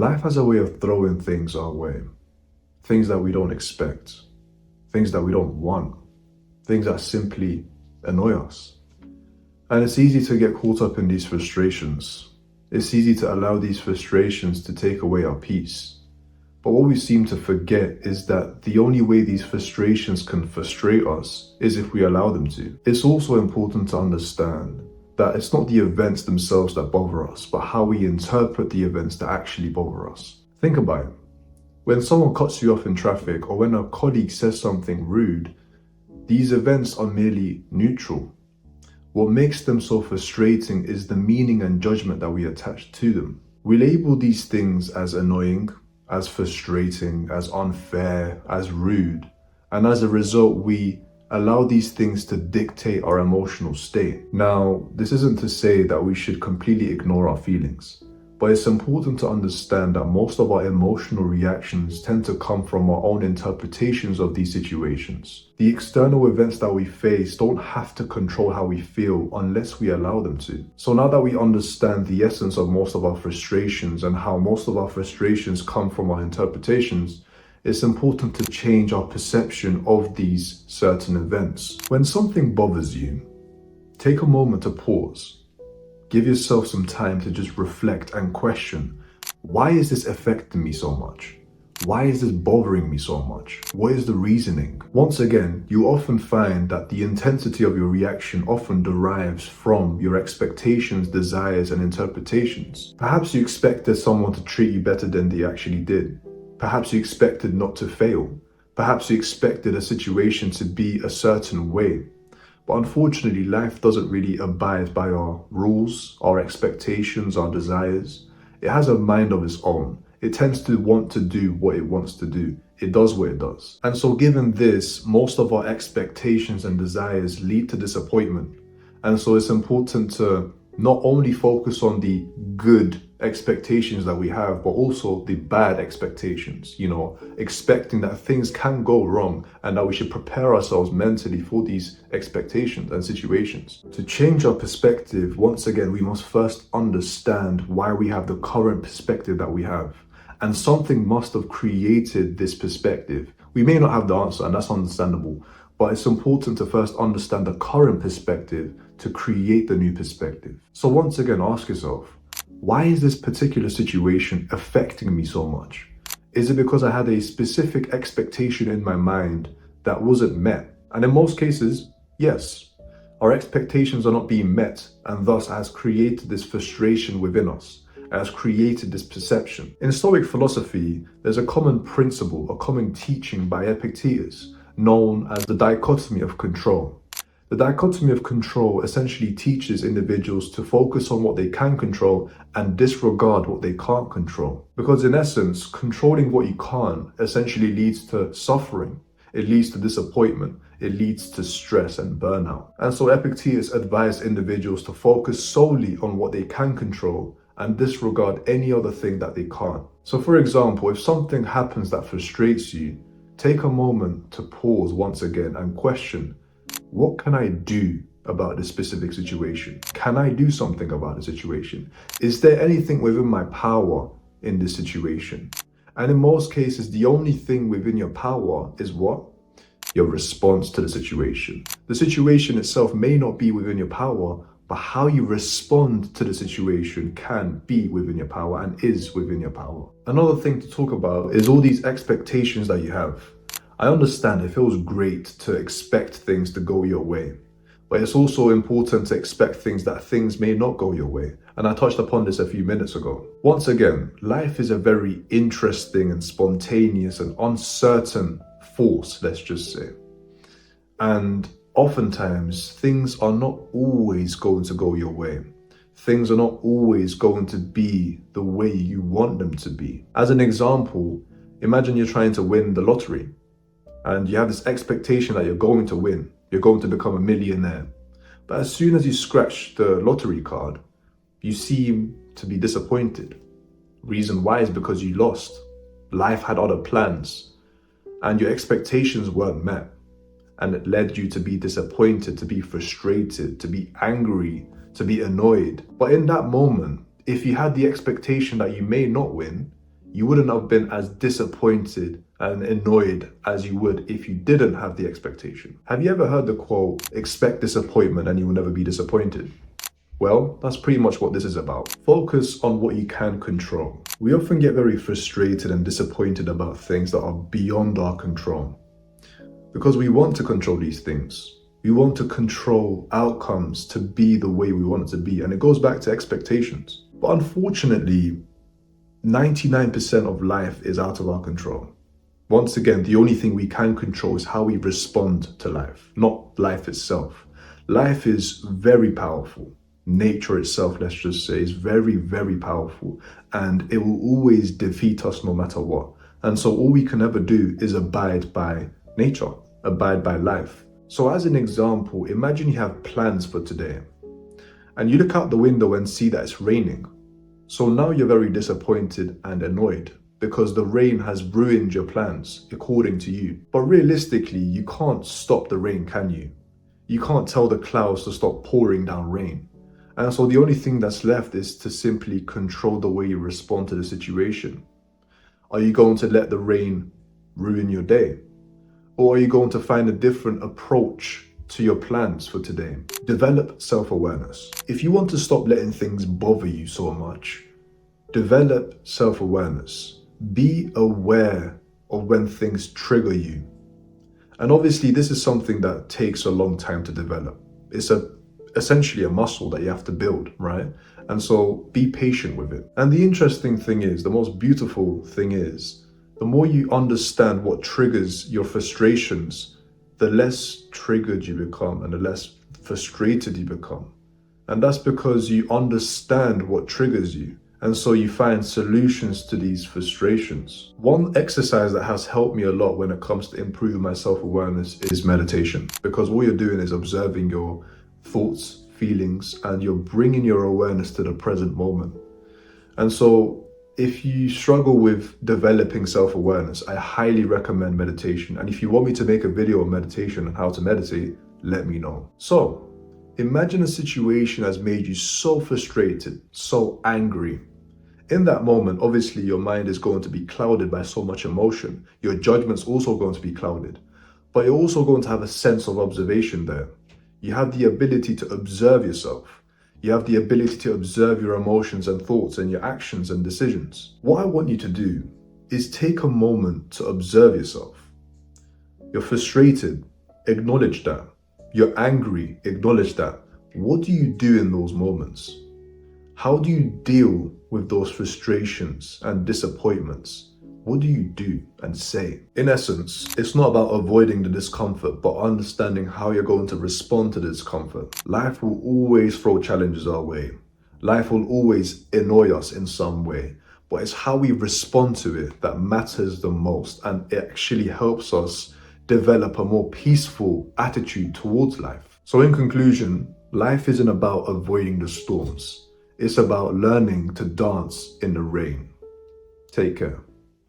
Life has a way of throwing things our way, things that we don't expect, things that we don't want, things that simply annoy us. And it's easy to get caught up in these frustrations. It's easy to allow these frustrations to take away our peace. But what we seem to forget is that the only way these frustrations can frustrate us is if we allow them to. It's also important to understand that it's not the events themselves that bother us, but how we interpret the events that actually bother us. Think about it. When someone cuts you off in traffic or when a colleague says something rude, these events are merely neutral. What makes them so frustrating is the meaning and judgment that we attach to them. We label these things as annoying, as frustrating, as unfair, as rude, and as a result, we allow these things to dictate our emotional state. Now, this isn't to say that we should completely ignore our feelings, but it's important to understand that most of our emotional reactions tend to come from our own interpretations of these situations. The external events that we face don't have to control how we feel unless we allow them to. So now that we understand the essence of most of our frustrations and how most of our frustrations come from our interpretations, it's important to change our perception of these certain events. When something bothers you, take a moment to pause. Give yourself some time to just reflect and question, why is this affecting me so much? Why is this bothering me so much? What is the reasoning? Once again, you often find that the intensity of your reaction often derives from your expectations, desires, and interpretations. Perhaps you expected someone to treat you better than they actually did. Perhaps you expected not to fail. Perhaps you expected a situation to be a certain way. But unfortunately, life doesn't really abide by our rules, our expectations, our desires. It has a mind of its own. It tends to want to do what it wants to do. It does what it does. And so given this, most of our expectations and desires lead to disappointment. And so it's important to not only focus on the good expectations that we have, but also the bad expectations, expecting that things can go wrong and that we should prepare ourselves mentally for these expectations and situations. To change our perspective, once again, we must first understand why we have the current perspective that we have. And something must have created this perspective. We may not have the answer, and that's understandable, but it's important to first understand the current perspective to create the new perspective. So once again, ask yourself, why is this particular situation affecting me so much? Is it because I had a specific expectation in my mind that wasn't met? And in most cases, yes. Our expectations are not being met, and thus has created this frustration within us, has created this perception. In Stoic philosophy, there's a common principle, a common teaching by Epictetus, known as the dichotomy of control. The dichotomy of control essentially teaches individuals to focus on what they can control and disregard what they can't control. Because in essence, controlling what you can't essentially leads to suffering. It leads to disappointment. It leads to stress and burnout. And so Epictetus advised individuals to focus solely on what they can control and disregard any other thing that they can't. So for example, if something happens that frustrates you, take a moment to pause once again and question, what can I do about this specific situation? Can I do something about the situation? Is there anything within my power in this situation? And in most cases, the only thing within your power is what? Your response to the situation. The situation itself may not be within your power, but how you respond to the situation can be within your power and is within your power. Another thing to talk about is all these expectations that you have. I understand it feels great to expect things to go your way, but it's also important to expect things may not go your way. And I touched upon this a few minutes ago. Once again, life is a very interesting and spontaneous and uncertain force, let's just say. And oftentimes, things are not always going to go your way. Things are not always going to be the way you want them to be. As an example, imagine you're trying to win the lottery and you have this expectation that you're going to win. You're going to become a millionaire. But as soon as you scratch the lottery card, you seem to be disappointed. Reason why is because you lost. Life had other plans and your expectations weren't met. And it led you to be disappointed, to be frustrated, to be angry, to be annoyed. But in that moment, if you had the expectation that you may not win, you wouldn't have been as disappointed and annoyed as you would if you didn't have the expectation. Have you ever heard the quote, expect disappointment and you will never be disappointed? Well, that's pretty much what this is about. Focus on what you can control. We often get very frustrated and disappointed about things that are beyond our control because we want to control these things. We want to control outcomes to be the way we want it to be. And it goes back to expectations. But unfortunately, 99% of life is out of our control. Once again, the only thing we can control is how we respond to life, not life itself. Life is very powerful. Nature itself, let's just say, is very, very powerful, and it will always defeat us no matter what. And so all we can ever do is abide by nature, abide by life. So as an example, imagine you have plans for today and you look out the window and see that it's raining. So now you're very disappointed and annoyed because the rain has ruined your plans according to you. But realistically, you can't stop the rain, can you? You can't tell the clouds to stop pouring down rain. And so the only thing that's left is to simply control the way you respond to the situation. Are you going to let the rain ruin your day? Or are you going to find a different approach to your plans for today? Develop self-awareness. If you want to stop letting things bother you so much, develop self-awareness. Be aware of when things trigger you. And obviously this is something that takes a long time to develop. It's essentially a muscle that you have to build, right? And so be patient with it. And the interesting thing is, the most beautiful thing is, the more you understand what triggers your frustrations, the less triggered you become and the less frustrated you become. And that's because you understand what triggers you. And so you find solutions to these frustrations. One exercise that has helped me a lot when it comes to improving my self-awareness is meditation. Because all you're doing is observing your thoughts, feelings, and you're bringing your awareness to the present moment. And so if you struggle with developing self-awareness, I highly recommend meditation. And if you want me to make a video on meditation and how to meditate, let me know. So imagine a situation has made you so frustrated, so angry. In that moment, obviously your mind is going to be clouded by so much emotion. Your judgment's also going to be clouded, but you're also going to have a sense of observation there. You have the ability to observe yourself. You have the ability to observe your emotions and thoughts and your actions and decisions. What I want you to do is take a moment to observe yourself. You're frustrated, acknowledge that. You're angry, acknowledge that. What do you do in those moments? How do you deal with those frustrations and disappointments? What do you do and say? In essence, it's not about avoiding the discomfort, but understanding how you're going to respond to the discomfort. Life will always throw challenges our way. Life will always annoy us in some way, but it's how we respond to it that matters the most, and it actually helps us develop a more peaceful attitude towards life. So in conclusion, life isn't about avoiding the storms. It's about learning to dance in the rain. Take care.